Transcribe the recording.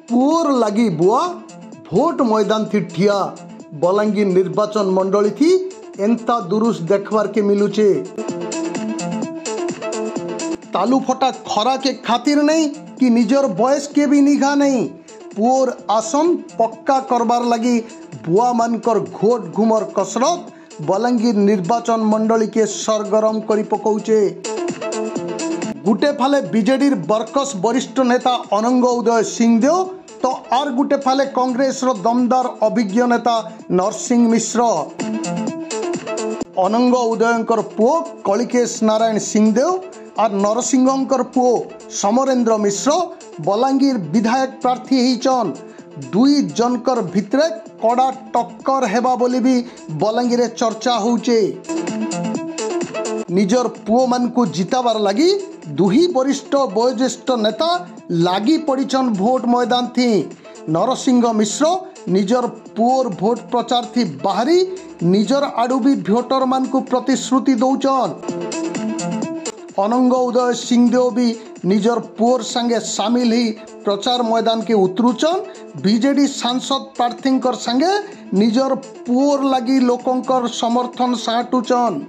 Poor लगी बुआ vote मैदान थी ठिया बलांगीर निर्वाचन मंडली थी एंता दुरुस देखबार के मिलुचे। तालू फटा खरा के खातिर नहीं कि निजर बयस के भी निघा नहीं पुअर आसन पक्का करबार लगी बुआ मानकर घोट घुमर कसरत बलांगीर निर्वाचन मंडली के सरगरम करी पकाउचे। गुटे फाले बीजेडी बरकस वरिष्ठ नेता अनंग उदय सिंहदेव तो आर गुटे फाले कांग्रेस रो दमदार अभिज्ञ नेता नरसिंह मिश्र। अनंग उदयंकर पुओ कलिकेश नारायण सिंहदेव और नरसिंहंकर पुओ समरेंद्र मिश्र बलांगीर विधायक प्रार्थी होइछन। दुई जनकर भितरे कड़ा टक्कर हेबा बोली भी बलांगीर चर्चा होउचे। निजर पुओ मान को जिताबार लगी दुही वरिष्ठ वयोज्येष्ठ नेता लागी पड़ीछन भोट मैदान थी। नरसिंह मिश्र निजर पुओर भोट प्रचार थी बाहरी निजर आडू भी भोटर मान को प्रतिश्रुति दौचन। अनंग उदय सिंहदेव भी निजर पुओर संगे शामिल ही प्रचार मैदान के उतरुचन। बीजेडी सांसद प्रार्थी संगे निजर पुओर लगी लोकंकर समर्थन साटुचन।